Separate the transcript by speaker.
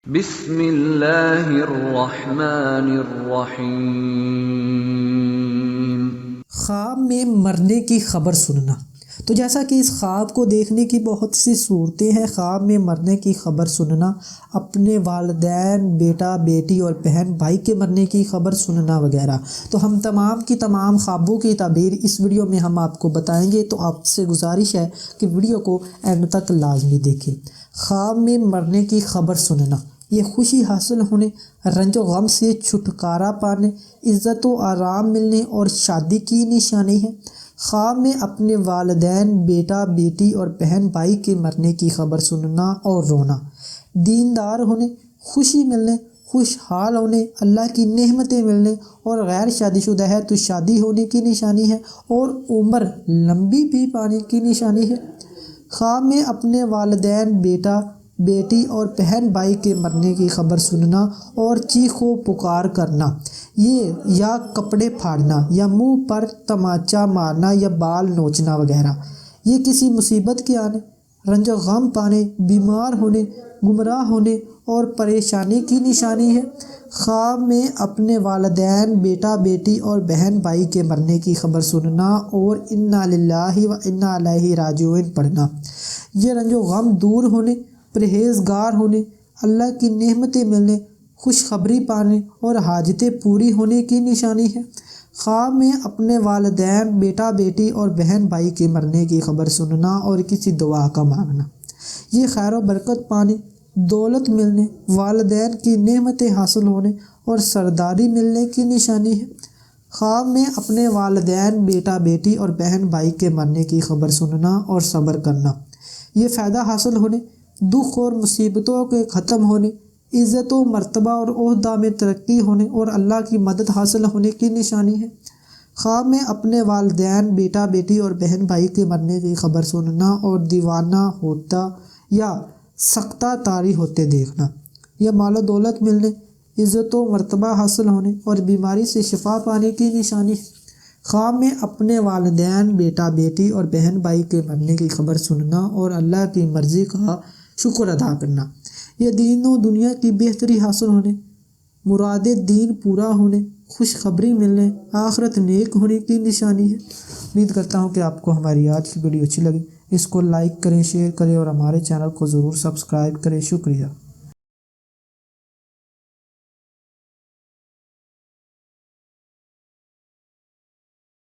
Speaker 1: بسم اللہ الرحمن الرحیم۔
Speaker 2: خواب میں مرنے کی خبر سننا۔ تو جیسا کہ اس خواب کو دیکھنے کی بہت سی صورتیں ہیں، خواب میں مرنے کی خبر سننا، اپنے والدین، بیٹا بیٹی اور بہن بھائی کے مرنے کی خبر سننا وغیرہ۔ تو ہم تمام کی تمام خوابوں کی تعبیر اس ویڈیو میں ہم آپ کو بتائیں گے، تو آپ سے گزارش ہے کہ ویڈیو کو اینڈ تک لازمی دیکھیں۔ خواب میں مرنے کی خبر سننا یہ خوشی حاصل ہونے، رنج و غم سے چھٹکارا پانے، عزت و آرام ملنے اور شادی کی نشانی ہے۔ خواب میں اپنے والدین، بیٹا بیٹی اور بہن بھائی کے مرنے کی خبر سننا اور رونا، دیندار ہونے، خوشی ملنے، خوشحال ہونے، اللہ کی نعمتیں ملنے اور غیر شادی شدہ ہے تو شادی ہونے کی نشانی ہے اور عمر لمبی بھی پانے کی نشانی ہے۔ خواب میں اپنے والدین، بیٹا بیٹی اور بہن بھائی کے مرنے کی خبر سننا اور چیخ و پکار کرنا، یہ یا کپڑے پھاڑنا یا منہ پر تماچا مارنا یا بال نوچنا وغیرہ، یہ کسی مصیبت کے آنے، رنج و غم پانے، بیمار ہونے، گمراہ ہونے اور پریشانی کی نشانی ہے۔ خواب میں اپنے والدین، بیٹا بیٹی اور بہن بھائی کے مرنے کی خبر سننا اور انا للہ و انا الیہ راجعون پڑھنا، یہ رنج و غم دور ہونے، پرہیزگار ہونے، اللہ کی نعمتیں ملنے، خوشخبری پانے اور حاجتیں پوری ہونے کی نشانی ہے۔ خواب میں اپنے والدین، بیٹا بیٹی اور بہن بھائی کے مرنے کی خبر سننا اور کسی دعا کا مانگنا، یہ خیر و برکت پانے، دولت ملنے، والدین کی نعمتیں حاصل ہونے اور سرداری ملنے کی نشانی ہے۔ خواب میں اپنے والدین، بیٹا بیٹی اور بہن بھائی کے مرنے کی خبر سننا اور صبر کرنا، یہ فائدہ حاصل ہونے، دکھ اور مصیبتوں کے ختم ہونے، عزت و مرتبہ اور عہدہ میں ترقی ہونے اور اللہ کی مدد حاصل ہونے کی نشانی ہے۔ خواب میں اپنے والدین، بیٹا بیٹی اور بہن بھائی کے مرنے کی خبر سننا اور دیوانہ ہوتا یا سختہ طاری ہوتے دیکھنا، یا مال و دولت ملنے، عزت و مرتبہ حاصل ہونے اور بیماری سے شفا پانے کی نشانی ہے۔ خواب میں اپنے والدین، بیٹا بیٹی اور بہن بھائی کے مرنے کی خبر سننا اور اللہ کی مرضی کا شکر ادا کرنا، یہ دین و دنیا کی بہتری حاصل ہونے، مراد دین پورا ہونے، خوشخبری ملنے، آخرت نیک ہونے کی نشانی ہے۔ امید کرتا ہوں کہ آپ کو ہماری آج کی ویڈیو اچھی لگی، اس کو لائک کریں، شیئر کریں اور ہمارے چینل کو ضرور سبسکرائب کریں۔ شکریہ۔